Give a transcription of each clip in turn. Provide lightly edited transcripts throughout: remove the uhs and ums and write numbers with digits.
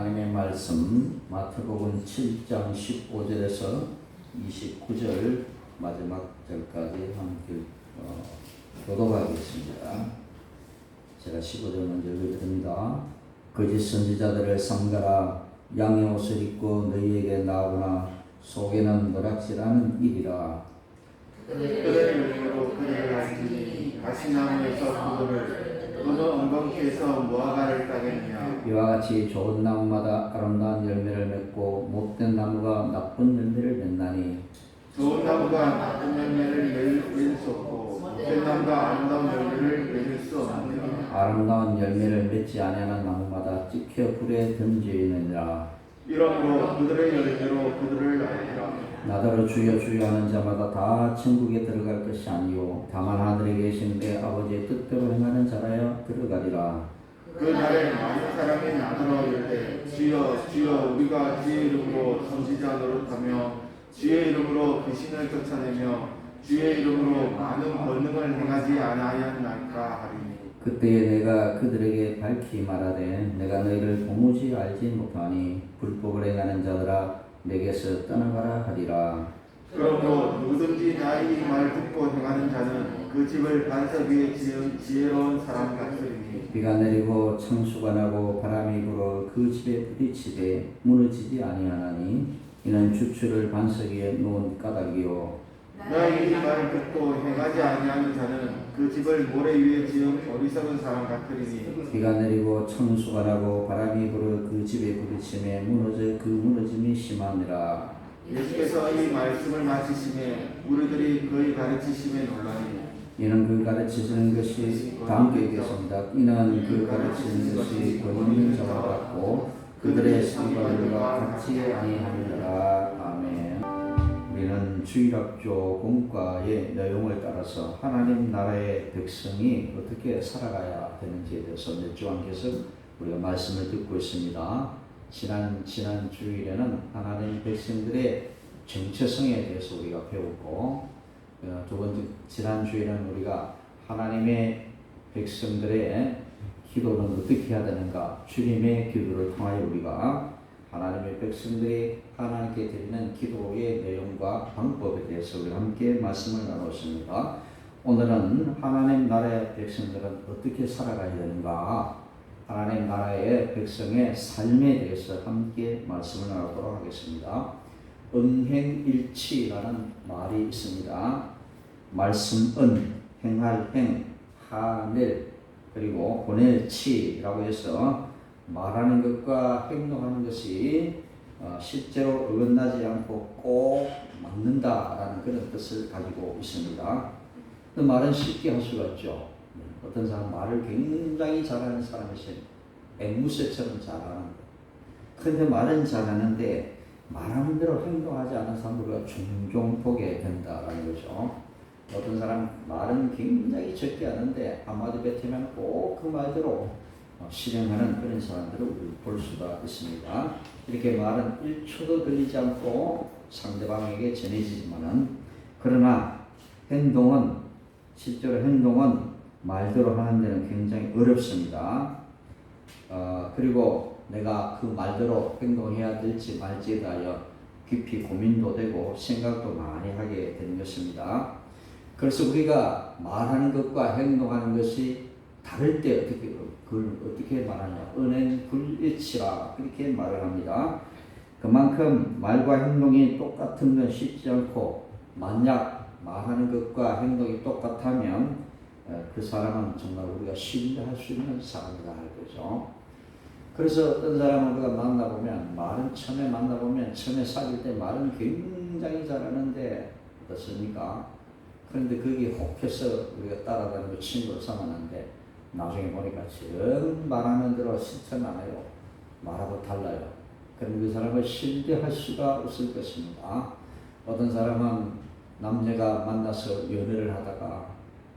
하나님의 말씀 마태복음 7장 15절에서 29절 마지막 절까지 함께 교독하겠습니다. 제가 15절 먼저 읽어드립니다. 거짓 선지자들을 삼가라. 양의 옷을 입고 너희에게 나오나 속에는 노략질하는 일이라. 그들의 열매로 그들을 알지니 가시나무에서 그들을 또는 엉겅퀴에서 무화과를 따겠느냐. 이와 같이 좋은 나무마다 아름다운 열매를 맺고 못된 나무가 나쁜 열매를 맺나니 좋은 나무가 나쁜 열매를 맺을 수 없고 못된 나무가 아름다운 열매를 맺을 수 없느니라. 아름다운 열매를 맺지 아니하는 나무마다 찍혀 불에 던지느니라. 이러므로 그들의 열매로 그들을 알리라. 나더러 주여 주여 하는 자마다 다 천국에 들어갈 것이 아니요 다만 하늘에 계신 내 아버지의 뜻대로 행하는 자라야 들어가리라. 그 날에 많은 사람이 나더러 이르되 주여 주여 우리가 주의 이름으로 선지자 노릇하며 주의 이름으로 귀신을 쫓아내며 주의 이름으로 많은 권능을 행하지 아니하였나이까 하리니. 그때에 내가 그들에게 밝히 말하되 내가 너희를 도무지 알지 못하니 불법을 행하는 자들아 내게서 떠나가라 하리라. 그러므로 누구든지 나의 이 말 듣고 행하는 자는 그 집을 반석 위에 지은 지혜로운 사람 같으리니. 비가 내리고 창수가 나고 바람이 불어 그 집에 부딪히되 무너지지 아니하나니 이는 주추를 반석 위에 놓은 까닭이요 나의 이 말 듣고 행하지 아니하는 자는 그 집을 모래 위에 지은 어리석은 사람 같으리니. 비가 내리고 창수가 나고 바람이 불어 그 집에 부딪히매 무너져 그 무너짐이 심하니라. 예수께서 이 말씀을 마치심에 무리들이 그의 가르치심에 놀라니. 이는 그 가르치시는 것이 다음 계겠습니다. 이는 그 가르치는 것이 권 있는 자와 같고 그들의 상관들과 같이 아니하니라. 아멘. 우리는 주일학교 공과의 내용을 따라서 하나님 나라의 백성이 어떻게 살아가야 되는지에 대해서 몇 주간 계속 우리가 말씀을 듣고 있습니다. 지난 주일에는 하나님 백성들의 정체성에 대해서 우리가 배웠고, 두 번째 지난 주일에는 우리가 하나님의 백성들의 기도는 어떻게 해야 되는가, 주님의 기도를 통하여 우리가 하나님의 백성들이 하나님께 드리는 기도의 내용과 방법에 대해서 우리 함께 말씀을 나눴습니다. 오늘은 하나님 나라의 백성들은 어떻게 살아가야 되는가, 하나님 나라의 백성의 삶에 대해서 함께 말씀을 나누도록 하겠습니다. 은행일치라는 말이 있습니다. 말씀 은, 행할 행, 하늘, 그리고 보낼 치라고 해서 말하는 것과 행동하는 것이 실제로 어긋나지 않고 꼭 맞는다라는 그런 뜻을 가지고 있습니다. 그 말은 쉽게 할 수가 있죠. 어떤 사람 말을 굉장히 잘하는 사람이 있어요. 앵무새처럼 잘하는 거. 그런데 말은 잘하는데 말하는 대로 행동하지 않은 사람을 우리가 종종 보게 된다라는 거죠. 어떤 사람 말은 굉장히 적게 하는데 한마디 뱉으면 꼭 그 말대로 실행하는 그런 사람들을 볼 수가 있습니다. 이렇게 말은 1초도 걸리지 않고 상대방에게 전해지지만은, 그러나 행동은, 실제로 행동은 말대로 하는 데는 굉장히 어렵습니다. 그리고 내가 그 말대로 행동해야 될지 말지에 대하여 깊이 고민도 되고 생각도 많이 하게 되는 것입니다. 그래서 우리가 말하는 것과 행동하는 것이 다를 때 그걸 어떻게 말하냐, 은행 불일치라 그렇게 말을 합니다. 그만큼 말과 행동이 똑같은 건 쉽지 않고, 만약 말하는 것과 행동이 똑같다면 그 사람은 정말 우리가 신뢰할 수 있는 사람이다 할 거죠. 그래서 어떤 사람을 우리가 만나보면, 말은 처음에 만나보면, 처음에 사귈 때 말은 굉장히 잘하는데 어떻습니까? 그런데 거기에 혹해서 우리가 따라다니고 친구를 삼았는데 나중에 보니까 정 말하는 대로 실천 안 해요. 말하고 달라요. 그럼 그 사람을 신뢰할 수가 없을 것입니다. 어떤 사람은 남녀가 만나서 연애를 하다가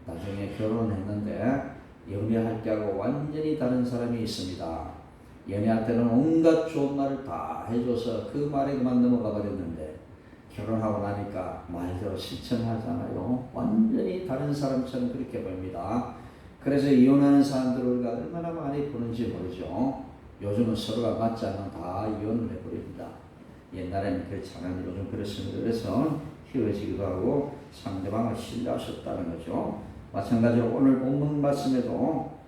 나중에 결혼했는데 연애할 때하고 완전히 다른 사람이 있습니다. 연애할 때는 온갖 좋은 말을 다 해줘서 그 말에 그만 넘어가 버렸는데 결혼하고 나니까 말대로 실천하잖아요. 완전히 다른 사람처럼 그렇게 보입니다. 그래서 이혼하는 사람들을 우리가 얼마나 많이 보는지 모르죠. 요즘은 서로가 맞지 않으면 다 이혼을 해버립니다. 옛날에는 그렇지 않았는데 요즘 그렇습니다. 그래서 헤어지기도 하고 상대방을 신뢰할 수 없다는 거죠. 마찬가지로 오늘 본문 말씀에도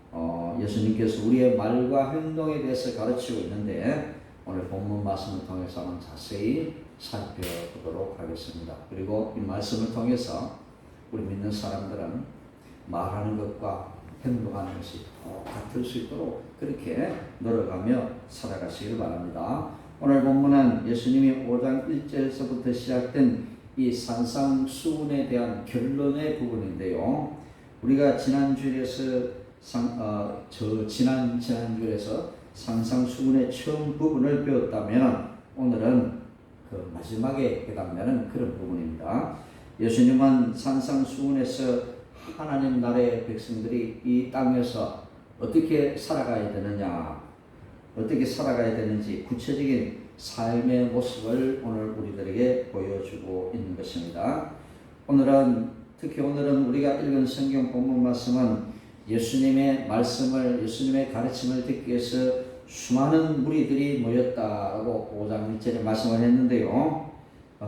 예수님께서 우리의 말과 행동에 대해서 가르치고 있는데 오늘 본문 말씀을 통해서 한번 자세히 살펴보도록 하겠습니다. 그리고 이 말씀을 통해서 우리 믿는 사람들은 말하는 것과 행동하는 것이 똑같을 수 있도록 그렇게 노력하며 살아가시길 바랍니다. 오늘 본문은 예수님이 5장 1절에서부터 시작된 이 산상수훈에 대한 결론의 부분인데요. 우리가 지난주에서 지난주에서 산상수훈의 처음 부분을 배웠다면 오늘은 그 마지막에 해당되는 그런 부분입니다. 예수님은 산상수훈에서 하나님 나라의 백성들이 이 땅에서 어떻게 살아가야 되느냐, 어떻게 살아가야 되는지 구체적인 삶의 모습을 오늘 우리들에게 보여주고 있는 것입니다. 특히 오늘은 우리가 읽은 성경 본문 말씀은 예수님의 가르침을 듣기 위해서 수많은 무리들이 모였다라고 5장 1절에 말씀을 했는데요.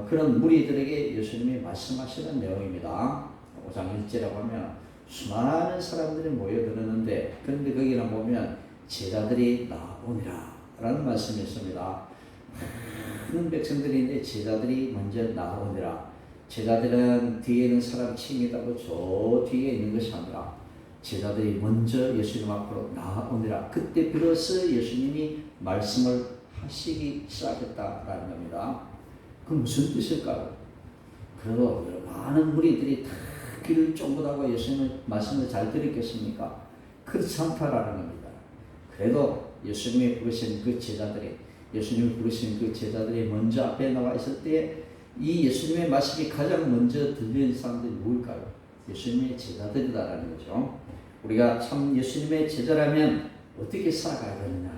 그런 무리들에게 예수님이 말씀하시는 내용입니다. 5장 1절에 보면 수많은 사람들이 모여들었는데 그런데 거기는 보면 제자들이 나오니라 라는 말씀이 있습니다. 많은 백성들이 있는데 제자들이 먼저 나오니라. 제자들은 뒤에 있는 사람 칭이다고 저 뒤에 있는 것이 아니라 제자들이 먼저 예수님 앞으로 나오니라. 그때 비로소 예수님이 말씀을 하시기 시작했다라는 겁니다. 그 무슨 뜻일까요? 그래도 많은 무리들이 다 귀를 쫑긋하고 예수님의 말씀을 잘 들었겠습니까? 그렇지 않다라는 겁니다. 그래도 예수님이 부르신 그 제자들이 먼저 앞에 나와 있을 때 이 예수님의 말씀이 가장 먼저 들리는 사람들이 누굴까요? 예수님의 제자들이다라는 거죠. 우리가 참 예수님의 제자라면 어떻게 살아가야 되느냐?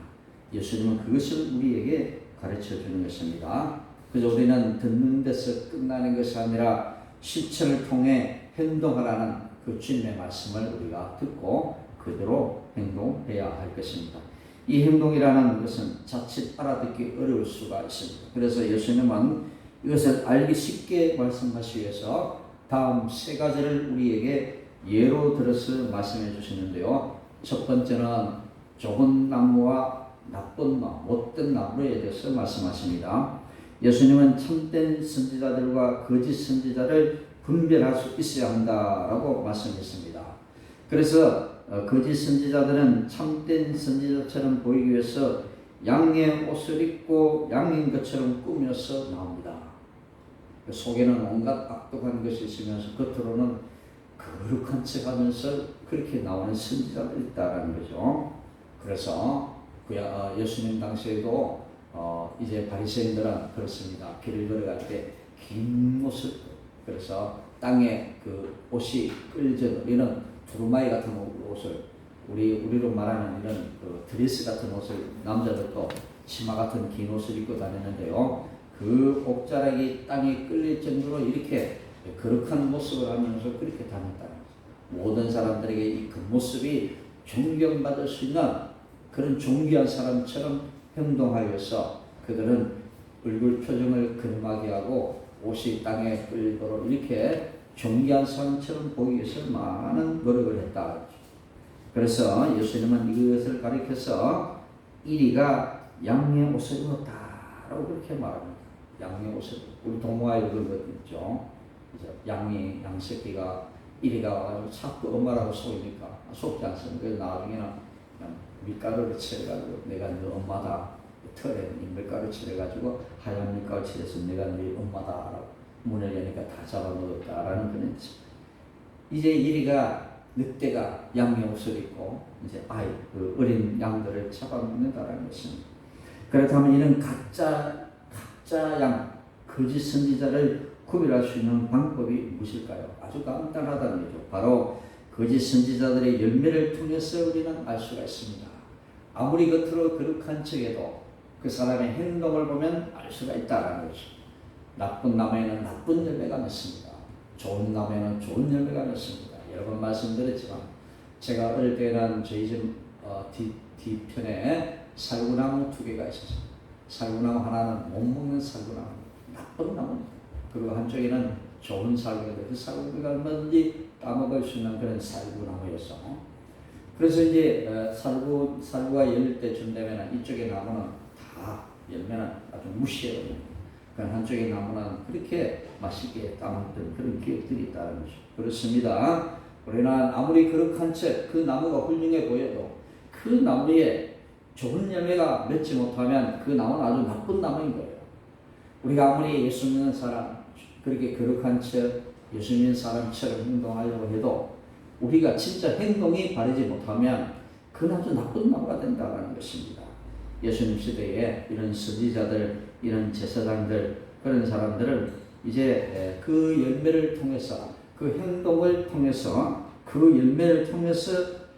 예수님은 그것을 우리에게 가르쳐 주는 것입니다. 그래서 우리는 듣는 데서 끝나는 것이 아니라 실천을 통해 행동하라는 그 주님의 말씀을 우리가 듣고 그대로 행동해야 할 것입니다. 이 행동이라는 것은 자칫 알아듣기 어려울 수가 있습니다. 그래서 예수님은 이것을 알기 쉽게 말씀하시기 위해서 다음 세 가지를 우리에게 예로 들어서 말씀해 주시는데요. 첫 번째는 좋은 나무와 나쁜 나무, 못된 나무에 대해서 말씀하십니다. 예수님은 참된 선지자들과 거짓 선지자를 분별할 수 있어야 한다라고 말씀했습니다. 그래서 거짓 선지자들은 참된 선지자처럼 보이기 위해서 양의 옷을 입고 양인 것처럼 꾸며서 나옵니다. 속에는 온갖 악독한 것이 있으면서 겉으로는 거룩한 척하면서 그렇게 나오는 선지자들이 있다라는 거죠. 그래서 예수님 당시에도 이제 바리새인들은 그렇습니다. 길을 걸어갈 때 긴 옷을, 그래서 땅에 그 옷이 끌져내리는 두루마기 같은 옷을, 우리로 말하는 이런 그 드레스 같은 옷을 남자들도 치마 같은 긴 옷을 입고 다니는데요. 그 옷자락이 땅에 끌릴 정도로 이렇게 거룩한 모습을 하면서 그렇게 다녔다. 모든 사람들에게 이 그 모습이 존경받을 수 있는 그런 존귀한 사람처럼 행동하여서 그들은 얼굴 표정을 근엄하게 하고 옷이 땅에 끌리도록 이렇게 존귀한 사람처럼 보이기 위해서 많은 노력을 했다. 그래서 예수님은 이것을 가리켜서 이리가 양의 옷을 입었다라고 그렇게 말합니다. 양의 옷을, 우리 동화에 그런 것 있죠. 양 새끼가 이리가 와가지고 자꾸 엄마라고 속이니까 속지 않습니다. 그래서 나중에는 그냥 밀가루를 칠해가지고 내가 너 엄마다, 털에 밀가루 칠해가지고 하얀 밀가루 칠해서 내가 네 엄마다라고 문을 여니까 다 잡아먹었다라는 그런. 이제 이리가 늑대가 양의 옷을 입고 이제 그 어린 양들을 잡아먹는다라는 것입니다. 그렇다면 이런 가짜 양, 거짓 선지자를 구별할 수 있는 방법이 무엇일까요? 아주 간단하다는 거죠. 바로 거짓 선지자들의 열매를 통해서 우리는 알 수가 있습니다. 아무리 겉으로 거룩한 척해도 그 사람의 행동을 보면 알 수가 있다는 거죠. 나쁜 나무에는 나쁜 열매가 맺습니다. 좋은 나무에는 좋은 열매가 맺습니다. 여러 번 말씀드렸지만 제가 어릴 때는 저희 집 뒤편에 살구나무 2개가 있었어요. 살구나무 하나는 못 먹는 살구나무, 나쁜 나무, 그리고 한쪽에는 좋은 살구인데 그 살구가 얼마든지 따먹을 수 있는 그런 살구나무였어. 그래서 이제 살구가 열릴 때쯤 되면 이쪽의 나무는 다 열면은 아주 무시해요. 그러니까 한쪽의 나무는 그렇게 맛있게 따먹던 그런 기억들이 있다는 거죠. 그렇습니다. 우리는 아무리 그렇한 채 그 나무가 훌륭해 보여도 그 나무에 좋은 열매가 맺지 못하면 그 나무는 아주 나쁜 나무인 거예요. 우리가 아무리 예수 믿는 사람, 그렇게 거룩한 채 예수 믿는 사람처럼 행동하려고 해도 우리가 진짜 행동이 바르지 못하면 그건 아주 나쁜 나무가 된다는 것입니다. 예수님 시대에 이런 선지자들, 이런 제사장들, 그런 사람들은 이제 그 열매를 통해서, 그 행동을 통해서, 그 열매를 통해서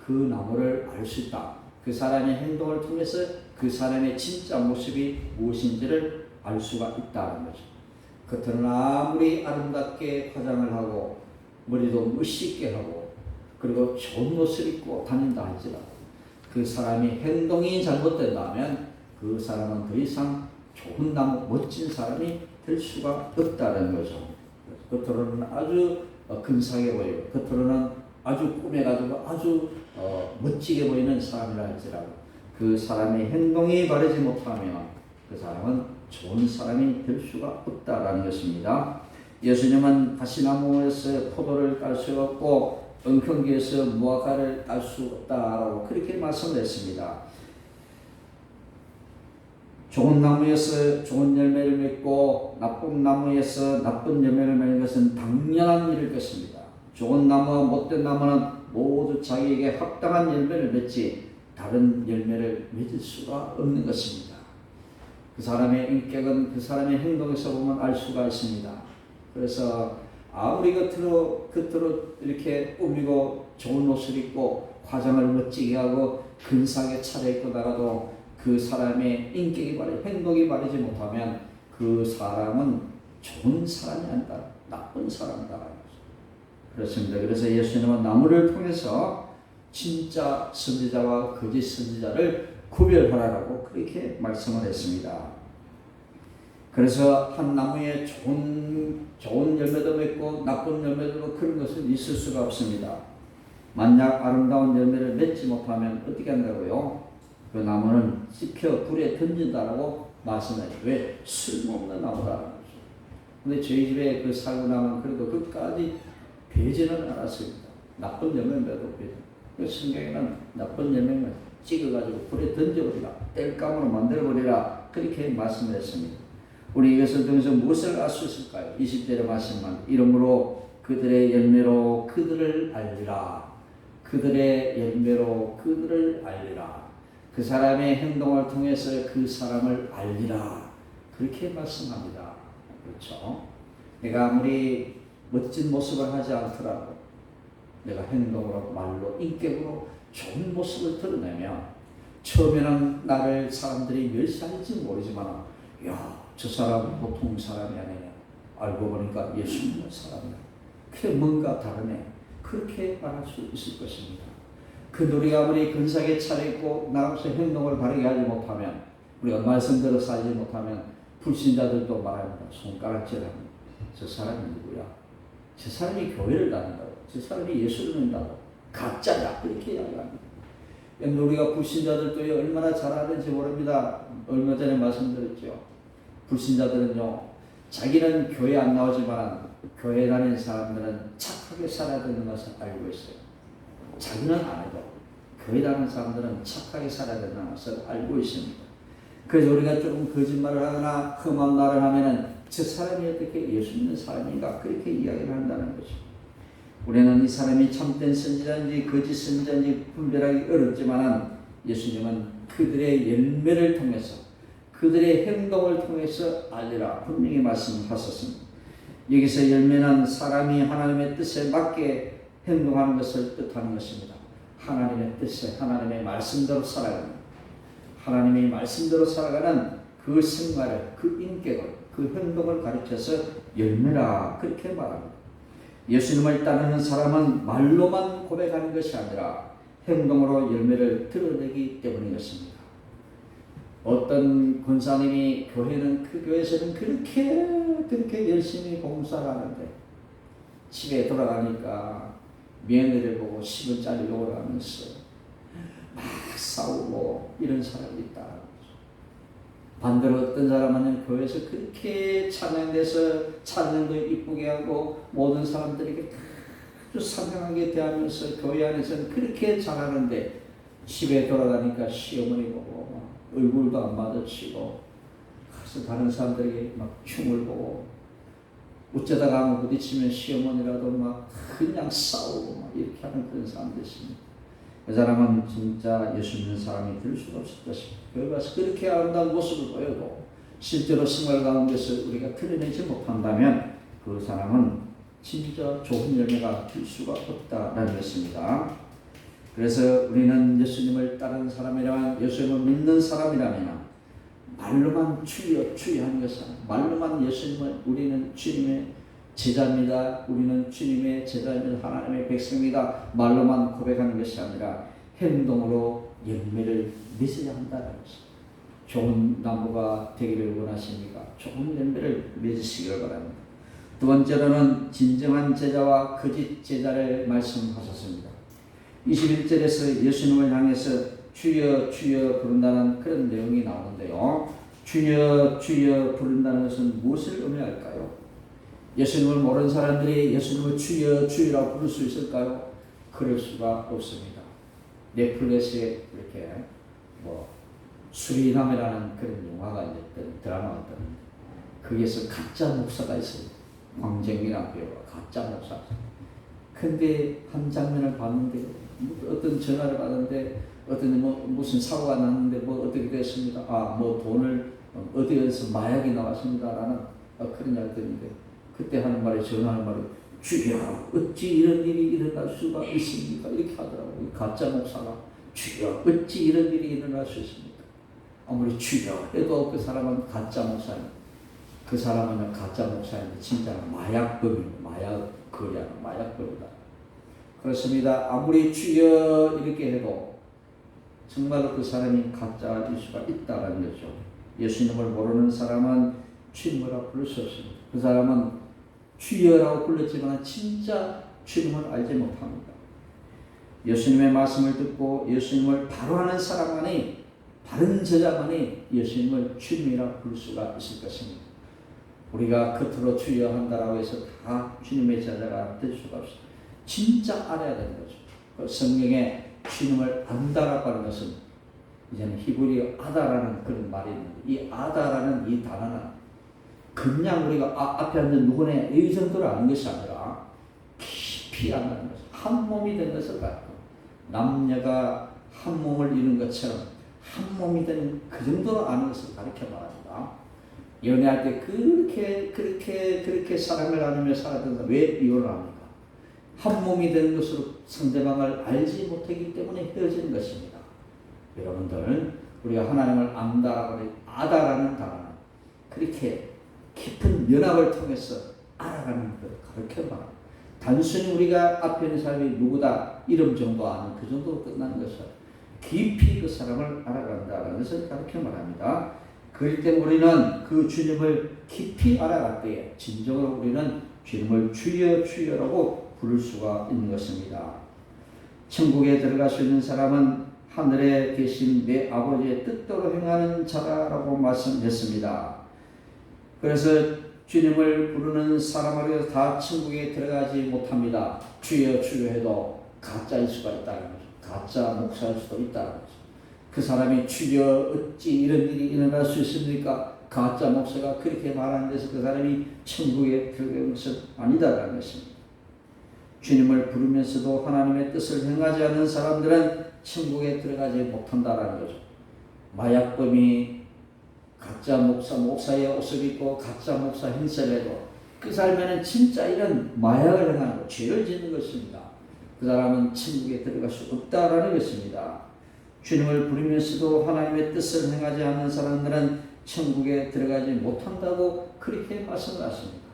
그 나무를 알 수 있다. 그 사람의 행동을 통해서 그 사람의 진짜 모습이 무엇인지를 알 수가 있다는 거죠. 겉으로는 아무리 아름답게 화장을 하고 머리도 멋있게 하고 그리고 좋은 옷을 입고 다닌다 할지라도 그 사람이 행동이 잘못된다면 그 사람은 더 이상 좋은 나무, 멋진 사람이 될 수가 없다는 거죠. 겉으로는 아주 근사하게 보이고 겉으로는 아주 꾸며가지고 아주 멋지게 보이는 사람이라 할지라도 그 사람의 행동이 바르지 못하면 그 사람은 좋은 사람이 될 수가 없다라는 것입니다. 예수님은 가시나무에서 포도를 딸 수 없고 엉겅퀴에서 무화과를 딸 수 없다라고 그렇게 말씀을 했습니다. 좋은 나무에서 좋은 열매를 맺고 나쁜 나무에서 나쁜 열매를 맺는 것은 당연한 일일 것입니다. 좋은 나무와 못된 나무는 모두 자기에게 합당한 열매를 맺지 다른 열매를 맺을 수가 없는 것입니다. 그 사람의 인격은 그 사람의 행동에서 보면 알 수가 있습니다. 그래서 아무리 겉으로 이렇게 꾸미고 좋은 옷을 입고 화장을 멋지게 하고 근사하게 차려입고 나가도 그 사람의 인격이 바르지 행동이 바르지 못하면 그 사람은 좋은 사람이 아니다. 나쁜 사람이다. 그렇습니다. 그래서 예수님은 나무를 통해서 진짜 선지자와 거짓 선지자를 구별하라고 그렇게 말씀을 했습니다. 그래서 한 나무에 좋은 열매도 맺고 나쁜 열매도 그런 것은 있을 수가 없습니다. 만약 아름다운 열매를 맺지 못하면 어떻게 한다고요? 그 나무는 씹혀 불에 던진다라고 말씀하죠. 왜? 쓸모없는 나무라는 거죠. 근데 저희 집에 그 살구나무는 그래도 끝까지 배지는 않았습니다. 나쁜 열매를 맺었거든요. 그 성경에는 나쁜 열매를 찍어가지고 불에 던져버리라, 땔감으로 만들어버리라 그렇게 말씀했습니다. 우리 이것을 통해서 무엇을 알 수 있을까요? 20절의 말씀만 이러므로 그들의 열매로 그들을 알리라. 그들의 열매로 그들을 알리라. 그 사람의 행동을 통해서 그 사람을 알리라. 그렇게 말씀합니다. 그렇죠? 내가 아무리 멋진 모습을 하지 않더라도 내가 행동으로 말로 인격으로 좋은 모습을 드러내면 처음에는 나를 사람들이 멸시할지 모르지만 야, 저 사람은 보통 사람이 아니냐. 알고 보니까 예수 믿는 사람이야. 그게 뭔가 다르네. 그렇게 말할 수 있을 것입니다. 그 우리가 아무리 근사하게 차려입고 나가서 행동을 바르게 하지 못하면 우리가 말씀대로 살지 못하면 불신자들도 말합니다. 손가락질합니다. 저 사람이 누구야? 저 사람이 교회를 다닌다고. 저 사람이 예수를 믿는다고. 가짜다. 그렇게 이야기합니다. 우리가 불신자들도 얼마나 잘 아는지 모릅니다. 얼마 전에 말씀드렸죠. 불신자들은요, 자기는 교회 안 나오지만 교회 다니는 사람들은 착하게 살아야 되는 것을 알고 있어요. 자기는 안 해도 교회 다니는 사람들은 착하게 살아야 되는 것을 알고 있습니다. 그래서 우리가 조금 거짓말을 하거나 험한 말을 하면은 저 사람이 어떻게 예수 믿는 사람인가 그렇게 이야기를 한다는 거죠. 우리는 이 사람이 참된 선지자인지 거짓 선지자인지 분별하기 어렵지만 예수님은 그들의 열매를 통해서 그들의 행동을 통해서 알리라 분명히 말씀하셨습니다. 여기서 열매는 사람이 하나님의 뜻에 맞게 행동하는 것을 뜻하는 것입니다. 하나님의 뜻에 하나님의 말씀대로 살아가는 하나님의 말씀대로 살아가는 그 생활을 그 인격을 그 행동을 가르쳐서 열매라 그렇게 말합니다. 예수님을 따르는 사람은 말로만 고백하는 것이 아니라 행동으로 열매를 드러내기 때문인 것입니다. 어떤 권사님이 그 교회에서는 그렇게 열심히 봉사를 하는데 집에 돌아가니까 며느리를 보고 10원짜리 욕을 하면서 막 싸우고 이런 사람이 있다. 반대로 어떤 사람은 교회에서 그렇게 찬양돼서 찬양도 이쁘게 하고 모든 사람들에게 아주 상냥하게 대하면서 교회 안에서는 그렇게 잘하는데 집에 돌아가니까 시어머니 보고 얼굴도 안 마주치고 가서 다른 사람들에게 막 흉을 보고 어쩌다가 한번 부딪히면 시어머니라도 막 그냥 싸우고 막 이렇게 하는 그런 사람들 있습니다. 그 사람은 진짜 예수 믿는 사람이 될 수가 없을 것입니다. 교회 가서 그렇게 아름다운 모습을 보여도 실제로 생활 가운데서 우리가 드러내지 못한다면 그 사람은 진짜 좋은 열매가 될 수가 없다라는 것입니다. 그래서 우리는 예수님을 따르는 사람이라면, 예수님을 믿는 사람이라면 말로만 주여 주여 하는 것은, 말로만 예수님을 우리는 주님의 제자입니다, 우리는 주님의 제자입니다, 하나님의 백성입니다, 말로만 고백하는 것이 아니라 행동으로 열매를 맺어야 한다는 것입니다. 좋은 나무가 되기를 원하십니까? 좋은 열매를 맺으시기를 바랍니다. 두 번째로는 진정한 제자와 거짓 제자를 말씀하셨습니다. 21절에서 예수님을 향해서 주여 주여 부른다는 그런 내용이 나오는데요. 주여 주여 부른다는 것은 무엇을 의미할까요? 예수님을 모르는 사람들이 예수님을 주여 주여라고 부를 수 있을까요? 그럴 수가 없습니다. 넷플릭스에 이렇게 수리남이라는 그런 영화가 있던 드라마가 있던데 거기에서 가짜 목사가 있어요. 황정민이라는 배우가 가짜 목사. 근데 한 장면을 봤는데 어떤 전화를 받았는데 어떤 무슨 사고가 났는데 어떻게 됐습니다. 돈을 어디에서 마약이 나왔습니다라는 그런 이야기가 들리는데 그때 하는 말이 전화하는 말이 주여 어찌 이런 일이 일어날 수가 있습니까? 이렇게 하더라고요. 가짜 목사가 주여 어찌 이런 일이 일어날 수 있습니까? 아무리 주여 해도 그 사람은 가짜 목사입니다. 그 사람은 가짜 목사인데 진짜는 마약범입니다. 마약범이다. 그렇습니다. 아무리 주여 이렇게 해도 정말로 그 사람이 가짜일 수가 있다는 거죠. 예수님을 모르는 사람은 주님이라고 부를 수 없습니다. 그 사람은 주여라고 불렀지만 진짜 주님을 알지 못합니다. 예수님의 말씀을 듣고 예수님을 바로 하는 사람만이, 바른 제자만이 예수님을 주님이라고 부를 수가 있을 것입니다. 우리가 겉으로 주여 한다라고 해서 다 주님의 제자가 될 수가 없습니다. 진짜 알아야 되는 거죠. 성경에 주님을 안다라고 하는 것은 이제는 히브리어 아다라는 그런 말이 있는데 이 아다라는 이 단어는 그냥 우리가 앞에 앉은 누구네 이 정도로 아는 것이 아니라 깊이 안다는 것을, 한 몸이 된 것을 갖고 남녀가 한 몸을 이룬 것처럼 한 몸이 된 그 정도로 아는 것을 가르쳐 말합니다. 연애할 때 그렇게 사랑을 나누며 살았던 사람 왜 이혼을 합니까? 한 몸이 되는 것으로 상대방을 알지 못하기 때문에 헤어지는 것입니다. 여러분들 우리가 하나님을 안다라고 아다라는 단어는 그렇게 깊은 연합을 통해서 알아가는 것을 가르쳐 말합니다. 단순히 우리가 앞에 있는 사람이 누구다 이름 정도 아는 그 정도로 끝나는 것을 깊이 그 사람을 알아간다는 것을 가르쳐 말합니다. 그럴 때 우리는 그 주님을 깊이 알아갈 때에 진정으로 우리는 주님을 주여 주여라고 부를 수가 있는 것입니다. 천국에 들어갈 수 있는 사람은 하늘에 계신 내 아버지의 뜻대로 행하는 자라고 말씀했습니다. 그래서 주님을 부르는 사람으로 다 천국에 들어가지 못합니다. 주여 주여 해도 가짜일 수가 있다는 거죠. 가짜 목사일 수도 있다는 거죠. 그 사람이 주여 어찌 이런 일이 일어날 수 있습니까? 가짜 목사가 그렇게 말하는 데서 그 사람이 천국에 들어가는 것은 아니다라는 것입니다. 주님을 부르면서도 하나님의 뜻을 행하지 않는 사람들은 천국에 들어가지 못한다라는 거죠. 마약범이 가짜 목사의 옷을 입고 가짜 목사 행세를 해도 그 삶에는 진짜 이런 마약을 행하는 것, 죄를 짓는 것입니다. 그 사람은 천국에 들어갈 수 없다라는 것입니다. 주님을 부르면서도 하나님의 뜻을 행하지 않는 사람들은 천국에 들어가지 못한다고 그렇게 말씀하십니다.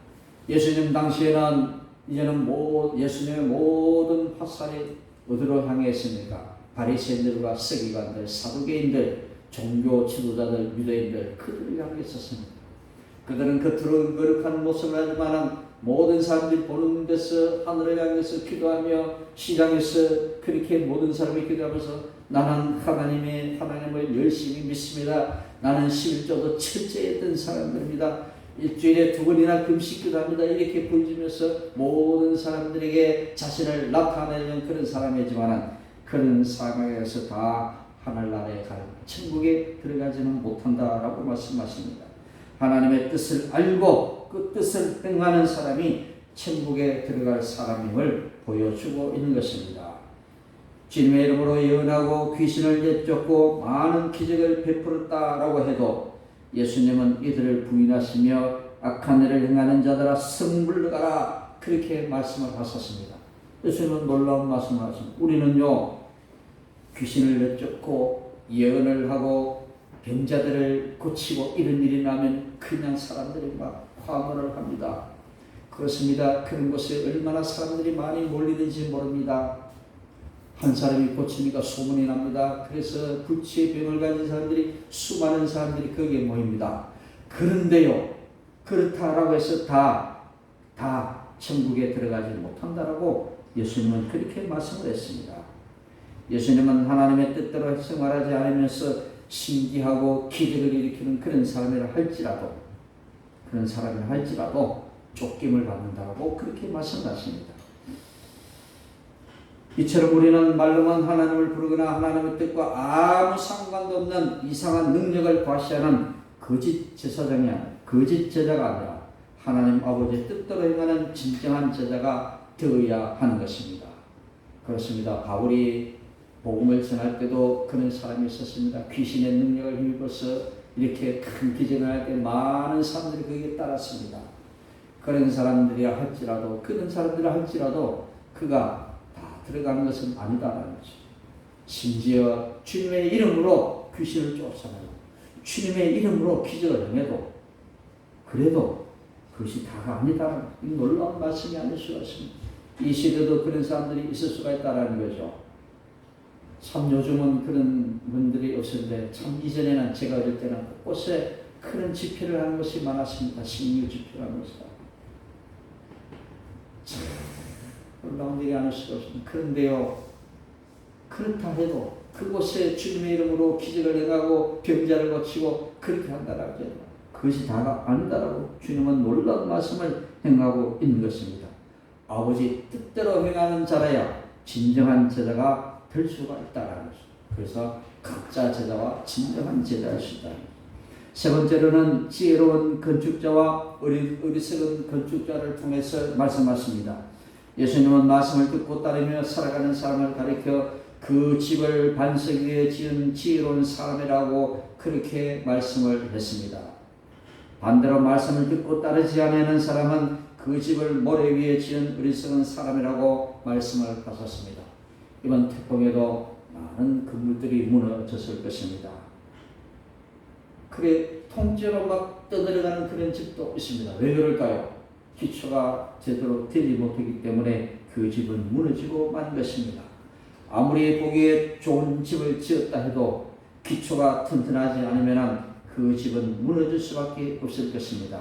예수님 당시에는 이제는 예수님의 모든 화살이 어디로 향해 있습니까? 바리새인들과 서기관들, 사두개인들, 종교 지도자들, 유대인들 그들을 향했었습니다. 그들은 겉으로 거룩한 모습을 하지만 모든 사람들이 보는 데서 하늘을 향해서 기도하며 시장에서 그렇게 모든 사람이 기도하면서 나는 하나님을 열심히 믿습니다. 나는 11조도 철저했던 사람들입니다. 일주일에 2번이나 금식 기도합니다. 이렇게 보여주면서 모든 사람들에게 자신을 나타내는 그런 사람이지만 그런 상황에서 다 하늘나라에 갈 천국에 들어가지는 못한다라고 말씀하십니다. 하나님의 뜻을 알고 그 뜻을 행하는 사람이 천국에 들어갈 사람임을 보여주고 있는 것입니다. 주님의 이름으로 예언하고 귀신을 내쫓고 많은 기적을 베풀었다라고 해도 예수님은 이들을 부인하시며 악한 일을 행하는 자들아 성물러가라 그렇게 말씀을 하셨습니다. 예수님은 놀라운 말씀을 하십니다. 우리는요 귀신을 내쫓고 예언을 하고 병자들을 고치고 이런 일이 나면 그냥 사람들이 막 화물을 합니다. 그렇습니다. 그런 곳에 얼마나 사람들이 많이 몰리는지 모릅니다. 한 사람이 고치니까 소문이 납니다. 그래서 불치의 병을 가진 사람들이 수많은 사람들이 거기에 모입니다. 그런데요 그렇다라고 해서 다 천국에 들어가지 못한다라고 예수님은 그렇게 말씀을 했습니다. 예수님은 하나님의 뜻대로 생활하지 않으면서 신기하고 기적을 일으키는 그런 사람이라 할지라도 쫓김을 받는다고 그렇게 말씀하십니다. 이처럼 우리는 말로만 하나님을 부르거나 하나님의 뜻과 아무 상관도 없는 이상한 능력을 과시하는 거짓 제사가 아니라 하나님 아버지의 뜻대로 행하는 진정한 제자가 되어야 하는 것입니다. 그렇습니다. 바울이 복음을 전할 때도 그런 사람이 있었습니다. 귀신의 능력을 힘입어서 이렇게 큰 기적을 할 때 많은 사람들이 거기에 따랐습니다. 그런 사람들이라 할지라도 그가 다 들어가는 것은 아니다라는 거죠. 심지어 주님의 이름으로 귀신을 쫓아내고 주님의 이름으로 기적을 행해도 그래도 그것이 다가 아니다. 이 놀라운 말씀이 아닐 수가 있습니다. 이 시대도 그런 사람들이 있을 수가 있다는 거죠. 참 요즘은 그런 분들이 없었는데 참 이전에는 제가 어릴 때는 곳곳에 그런 집회를 하는 것이 많았습니다. 신유 집회를 하는 것이 참 놀라운 일이 아닐 수가 없습니다. 그런데요 그렇다 해도 그곳에 주님의 이름으로 기적을 행하고 병자를 고치고 그렇게 한다라고 하죠. 그것이 다가 아니다라고 주님은 놀라운 말씀을 행하고 있는 것입니다. 아버지 뜻대로 행하는 자라야 진정한 제자가 될 수가 있다라는 거죠. 그래서 가짜 제자와 진정한 제자일 수 있다. 세 번째로는 지혜로운 건축자와 어리석은 건축자를 통해서 말씀하십니다. 예수님은 말씀을 듣고 따르며 살아가는 사람을 가리켜 그 집을 반석 위에 지은 지혜로운 사람이라고 그렇게 말씀을 했습니다. 반대로 말씀을 듣고 따르지 않는 사람은 그 집을 모래 위에 지은 어리석은 사람이라고 말씀을 하셨습니다. 이번 태풍에도 많은 건물들이 무너졌을 것입니다. 그래 통째로 막 떠내려가는 그런 집도 있습니다. 왜 그럴까요? 기초가 제대로 되지 못하기 때문에 그 집은 무너지고 만 것입니다. 아무리 보기에 좋은 집을 지었다 해도 기초가 튼튼하지 않으면 그 집은 무너질 수밖에 없을 것입니다.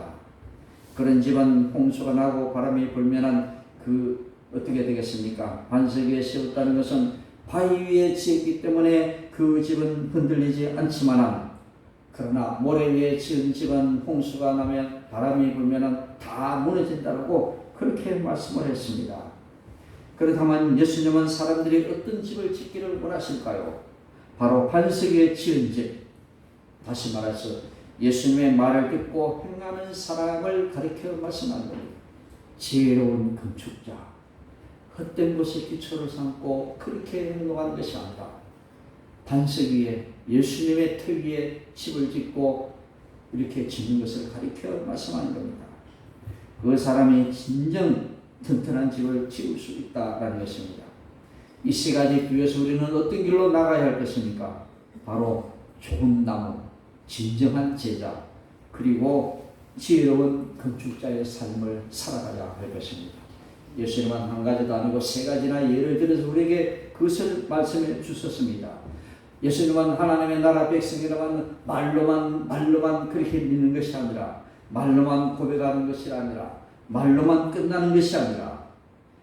그런 집은 홍수가 나고 바람이 불면 어떻게 되겠습니까? 반석 위에 세웠다는 것은 바위 위에 지었기 때문에 그 집은 흔들리지 않지만 그러나 모래 위에 지은 집은 홍수가 나면 바람이 불면 다 무너진다고 그렇게 말씀을 했습니다. 그렇다면 예수님은 사람들이 어떤 집을 짓기를 원하실까요? 바로 반석 위에 지은 집. 다시 말해서 예수님의 말을 듣고 행하는 사람을 가리켜 말씀하는 겁니다. 지혜로운 건축자. 헛된 곳에 기초를 삼고 그렇게 행동하는 것이 아니라 반석 위에 예수님의 터 위에 집을 짓고 이렇게 짓는 것을 가리켜 말씀하는 겁니다. 그 사람이 진정 튼튼한 집을 지을 수 있다는 것입니다. 이 세 가지 위해서 우리는 어떤 길로 나가야 할 것입니까? 바로 좋은 나무, 진정한 제자, 그리고 지혜로운 건축자의 삶을 살아가야 할 것입니다. 예수님은 한 가지도 아니고 세 가지나 예를 들어서 우리에게 그것을 말씀해 주셨습니다. 예수님은 하나님의 나라 백성이라면 말로만 그렇게 믿는 것이 아니라, 말로만 고백하는 것이 아니라, 말로만 끝나는 것이 아니라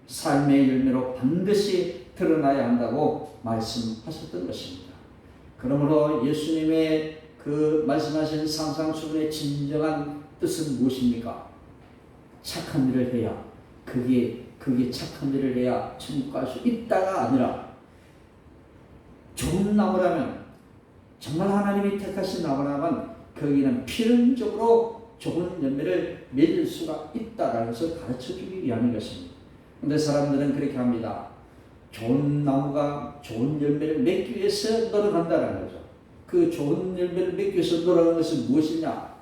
삶의 열매로 반드시 드러나야 한다고 말씀하셨던 것입니다. 그러므로 예수님의 그 말씀하신 산상수훈의 진정한 뜻은 무엇입니까? 착한 일을 해야, 그게 착한 일을 해야 천국 갈 수 있다가 아니라, 좋은 나무라면, 정말 하나님이 택하신 나무라면 거기는 필연적으로 좋은 열매를 맺을 수가 있다라는 것을 가르쳐주기 위한 것입니다. 그런데 사람들은 그렇게 합니다. 좋은 나무가 좋은 열매를 맺기 위해서 노력한다는 거죠. 그 좋은 열매를 맺기 위해서 노력하는 것은 무엇이냐?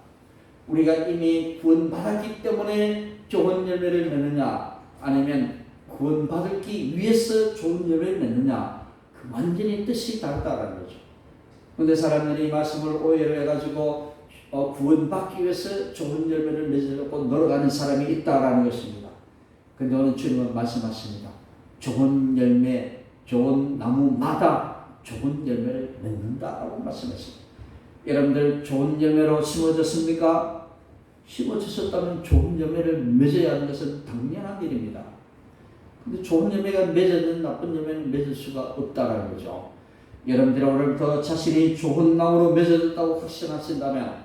우리가 이미 구원받았기 때문에 좋은 열매를 맺느냐, 아니면 구원받기 위해서 좋은 열매를 맺느냐, 그 완전히 뜻이 다르다는 거죠. 그런데 사람들이 이 말씀을 오해를 해가지고 구원받기 위해서 좋은 열매를 맺으려고 노력하는 사람이 있다라는 것입니다. 그런데 오늘 주님은 말씀하십니다. 좋은 열매, 좋은 나무마다 좋은 열매를 맺는다라고 말씀하십니다. 여러분들 좋은 열매로 심어졌습니까? 심어졌었다면 좋은 열매를 맺어야 하는 것은 당연한 일입니다. 근데 좋은 열매가 맺어진 나쁜 열매는 맺을 수가 없다라는 거죠. 여러분들이 오늘부터 자신이 좋은 나무로 맺어졌다고 확신하신다면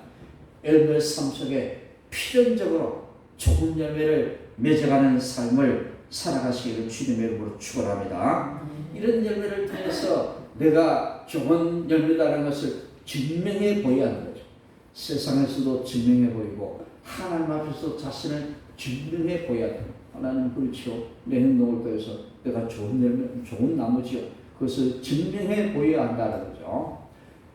여러분의 삶 속에 필연적으로 좋은 열매를 맺어가는 삶을 살아가시기를 주님의 이름으로 축원합니다. 이런 열매를 통해서 내가 좋은 열매다라는 것을 증명해 보여야 하는 거죠. 세상에서도 증명해 보이고 하나님 앞에서 자신을 증명해 보여야 돼요. 하나님 그렇죠. 내 행동을 통해서 내가 좋은 열매, 좋은 나무지요. 그것을 증명해 보여야 한다는 거죠.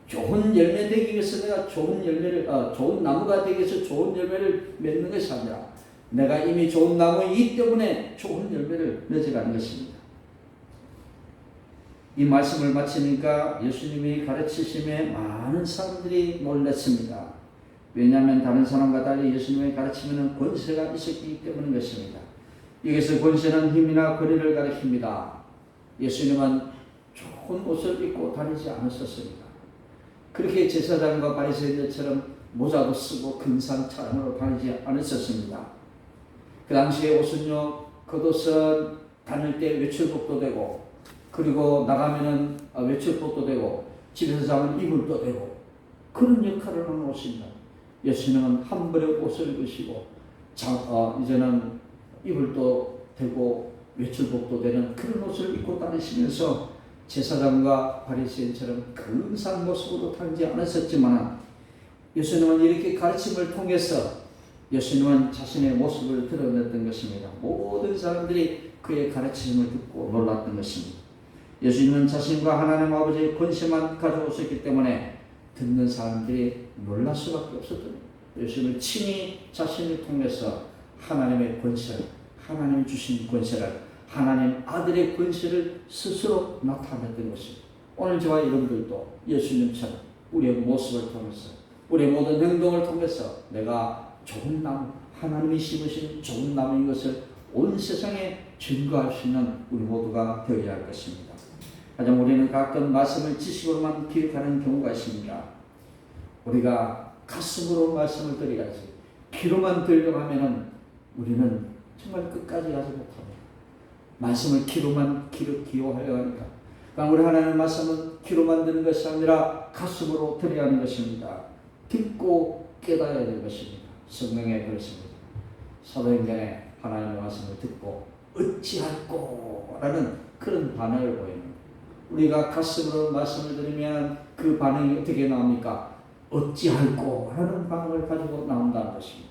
좋은 열매 되기 위해서 내가 좋은 열매를, 좋은 나무가 되기 위해서 좋은 열매를 맺는 것이 아니라 내가 이미 좋은 나무이기 때문에 좋은 열매를 맺어가는 것입니다. 이 말씀을 마치니까 예수님이 가르치심에 많은 사람들이 놀랐습니다. 왜냐하면 다른 사람과 달리 예수님의 가르침에는 권세가 있었기 때문인 것입니다. 여기서 권세는 힘이나 권위를 가리킵니다. 예수님은 좋은 옷을 입고 다니지 않으셨습니다. 그렇게 제사장과 바리새인들처럼 모자도 쓰고 근사한 차림으로 다니지 않으셨습니다. 그 당시에 옷은요, 겉옷은 다닐 때 외출복도 되고, 그리고 나가면은 외출복도 되고, 집에서 자면 이불도 되고, 그런 역할을 하는 옷입니다. 예수님은 한 벌의 옷을 입으시고, 이제는 이불도 되고 외출복도 되는 그런 옷을 입고 다니시면서 제사장과 바리새인처럼 근사한 모습으로 다니지 않으셨지만, 예수님은 이렇게 가르침을 통해서 예수님은 자신의 모습을 드러냈던 것입니다. 모든 사람들이 그의 가르침을 듣고 놀랐던 것입니다. 예수님은 자신과 하나님 아버지의 권세만 가지고 있었기 때문에 듣는 사람들이 놀랄 수밖에 없었던 거예요. 예수님은 친히 자신을 통해서 하나님의 권세를, 하나님이 주신 권세를, 하나님 아들의 권세를 스스로 나타냈던 것입니다. 오늘 저와 여러분들도 예수님처럼 우리의 모습을 통해서, 우리의 모든 행동을 통해서 내가 좋은 나무, 하나님이 심으신 좋은 나무인 것을 온 세상에 증거할 수 있는 우리 모두가 되어야 할 것입니다. 하지만 우리는 가끔 말씀을 지식으로만 기억하는 경우가 있습니다. 우리가 가슴으로 말씀을 드려야지, 귀로만 들려고 하면은 우리는 정말 끝까지 가지 못합니다. 말씀을 귀로만 기호하려 하니까. 그러니까 우리 하나님의 말씀은 귀로만 듣는 것이 아니라 가슴으로 들어야 하는 것입니다. 듣고 깨달아야 될 것입니다. 성경에 그렇습니다. 사도행전에 하나님의 말씀을 듣고 어찌할꼬 라는 그런 반응을 보이는, 우리가 가슴으로 말씀을 들으면 그 반응이 어떻게 나옵니까? 어찌할꼬 라는 반응을 가지고 나온다는 것입니다.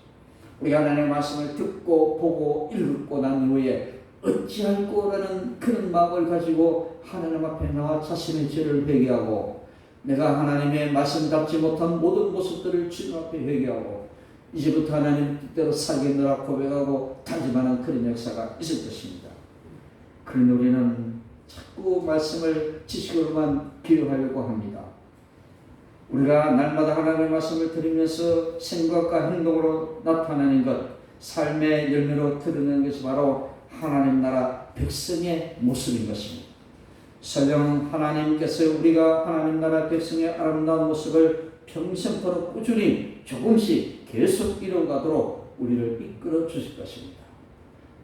우리가 하나님의 말씀을 듣고 보고 읽고 난 이후에 어찌할꼬 라는 그런 마음을 가지고 하나님 앞에 나와 자신의 죄를 회개하고, 내가 하나님의 말씀답지 못한 모든 모습들을 주님 앞에 회개하고 이제부터 하나님 뜻대로 살겠노라 고백하고 다짐하는 그런 역사가 있을 것입니다. 그런데 우리는 자꾸 말씀을 지식으로만 기억하려고 합니다. 우리가 날마다 하나님의 말씀을 들으면서 생각과 행동으로 나타내는 것, 삶의 열매로 드러내는 것이 바로 하나님 나라 백성의 모습인 것입니다. 설령 하나님께서 우리가 하나님 나라 백성의 아름다운 모습을 평생토록 꾸준히 조금씩 계속 이뤄가도록 우리를 이끌어 주실 것입니다.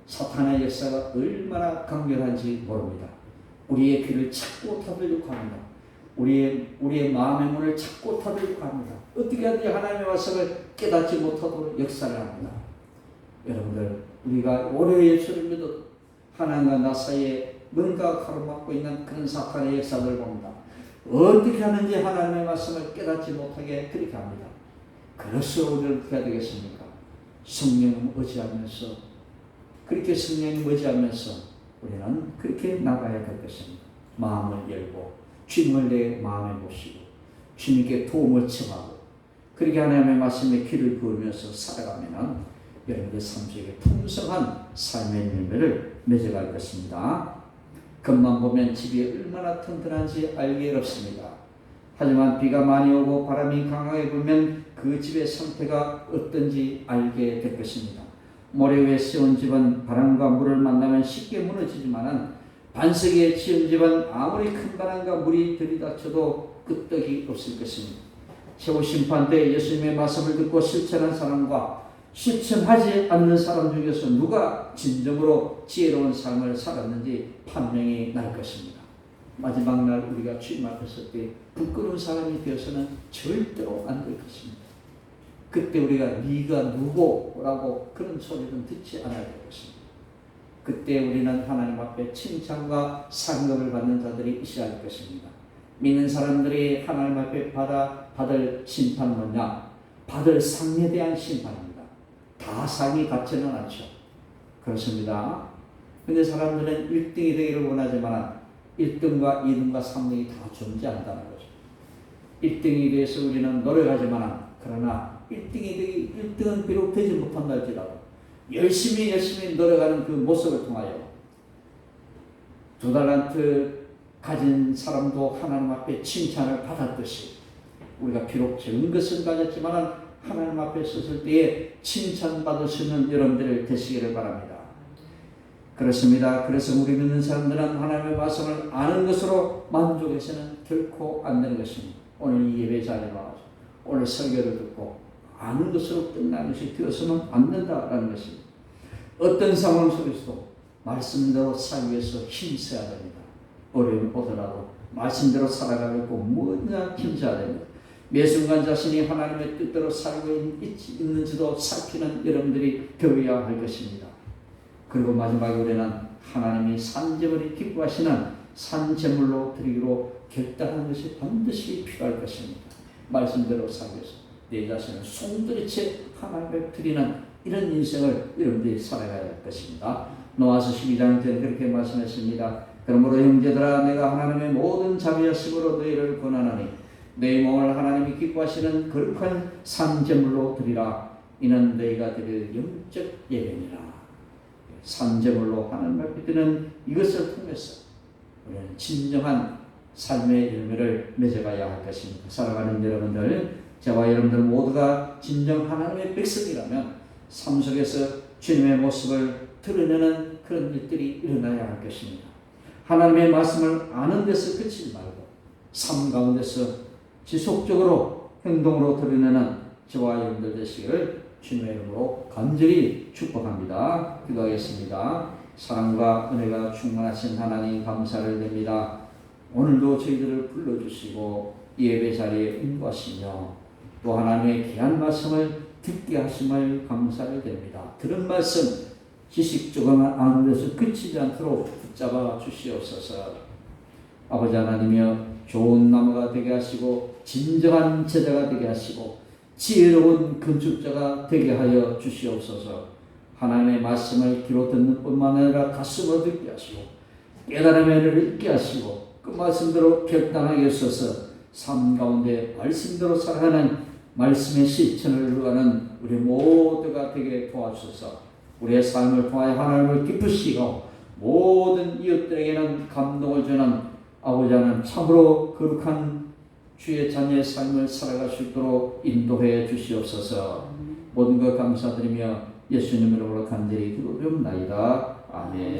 사탄의 역사가 얼마나 강렬한지 모릅니다. 우리의 귀를 찾고 타들려고 합니다. 우리의 마음의 문을 찾고 타들려고 합니다. 어떻게 하든지 하나님의 말씀을 깨닫지 못하도록 역사를 합니다. 여러분들, 우리가 오래 예수를 믿어도 하나님과 나 사이에 뭔가 가로막고 있는 그런 사탄의 역사를 봅니다. 어떻게 하는지 하나님의 말씀을 깨닫지 못하게 그렇게 합니다. 그래서 우리는 어떻게 해야 되겠습니까? 성령을 의지하면서, 그렇게 성령을 의지하면서 우리는 그렇게 나가야 될 것입니다. 마음을 열고 주님을 내 마음에 모시고 주님께 도움을 청하고 그렇게 하나님의 말씀에 귀를 기울이면서 살아가면 여러분의 삶 속에 풍성한 삶의 열매를 맺어갈 것입니다. 겉만 보면 집이 얼마나 튼튼한지 알기 어렵습니다. 하지만 비가 많이 오고 바람이 강하게 불면 그 집의 상태가 어떤지 알게 될 것입니다. 모래 위에 세운 집은 바람과 물을 만나면 쉽게 무너지지만 반석에 지은 집은 아무리 큰 바람과 물이 들이닥쳐도 끄떡이 없을 것입니다. 최후 심판 때 예수님의 말씀을 듣고 실천한 사람과 실천하지 않는 사람 중에서 누가 진정으로 지혜로운 삶을 살았는지 판명이 날 것입니다. 마지막 날 우리가 주님 앞에 설 때 부끄러운 사람이 되어서는 절대로 안 될 것입니다. 그때 우리가 네가 누구라고 그런 소리는 듣지 않아야 될 것입니다. 그때 우리는 하나님 앞에 칭찬과 상급을 받는 자들이 있어야 할 것입니다. 믿는 사람들이 하나님 앞에 받을 심판은 뭐냐? 받을 상에 대한 심판입니다. 다 상이 같지는 않죠. 그렇습니다. 근데 사람들은 1등이 되기를 원하지만 1등과 2등과 3등이 다 존재한다는 거죠. 1등이 대해서 우리는 노력하지만 그러나 1등은 비록 되지 못한다 할지라도 열심히 노력하는 그 모습을 통하여 2달란트 가진 사람도 하나님 앞에 칭찬을 받았듯이 우리가 비록 적은 것은 가졌지만 하나님 앞에 섰을 때에 칭찬받을 수 있는 여러분들 되시기를 바랍니다. 그렇습니다. 그래서 우리 믿는 사람들은 하나님의 말씀을 아는 것으로 만족해서는 결코 안 되는 것입니다. 오늘 이 예배 자리에 와서 오늘 설교를 듣고 아는 것으로 끝나는 것이 되어서는 안 된다라는 것입니다. 어떤 상황 속에서도 말씀대로 살기 위해서 힘써야 됩니다. 어려움이 오더라도 말씀대로 살아가려고 뭐냐 힘써야 됩니다. 매 순간 자신이 하나님의 뜻대로 살고 있는지도 살피는 여러분들이 되어야 할 것입니다. 그리고 마지막에 우리는 하나님이 산제물이 기뻐하시는 산제물로 드리기로 결단한 것이 반드시 필요할 것입니다. 말씀대로 살기 위해서 내 자신을 송두리째 하나님께 드리는 이런 인생을 여러분들이 살아가야 할 것입니다. 노아서 12장 때 그렇게 말씀했습니다. 그러므로 형제들아 내가 하나님의 모든 자비하심으로 너희를 권하노니 너희 몸을 하나님이 기뻐하시는 거룩한 산제물로 드리라. 이는 너희가 드릴 영적 예배니라. 산제물로 하나님 앞에 드리는 이것을 통해서 우리는 진정한 삶의 열매를 맺어가야 할 것입니다. 살아가는 여러분들, 저와 여러분들 모두가 진정 하나님의 백성이라면 삶 속에서 주님의 모습을 드러내는 그런 일들이 일어나야 할 것입니다. 하나님의 말씀을 아는 데서 그치지 말고 삶 가운데서 지속적으로 행동으로 드러내는 저와 여러분들 되시기를 주님의 이름으로 간절히 축복합니다. 기도하겠습니다. 사랑과 은혜가 충만하신 하나님 감사를 드립니다. 오늘도 저희들을 불러주시고 예배 자리에 인도하시며 또 하나님의 귀한 말씀을 듣게 하심을 감사를 드립니다. 들은 말씀 지식적으로 아는 데서 그치지 않도록 붙잡아 주시옵소서. 아버지 하나님이여 좋은 나무가 되게 하시고 진정한 제자가 되게 하시고 지혜로운 건축자가 되게 하여 주시옵소서. 하나님의 말씀을 귀로 듣는 뿐만 아니라 가슴으로 듣게 하시고 깨달음의 은혜를 잊게 하시고 그 말씀대로 결단하게 하소서. 삶 가운데 말씀대로 살아가는 말씀의 실천을 이루어가는 우리 모두가 되게 도와주소서. 우리의 삶을 통하여 하나님을 기쁘시고 모든 이웃들에게는 감동을 주는 아버지 하나님 참으로 거룩한 주의 자녀의 삶을 살아갈 수 있도록 인도해 주시옵소서. 모든 것 감사드리며 예수님 이름으로 간절히 기도드립나이다. 아멘.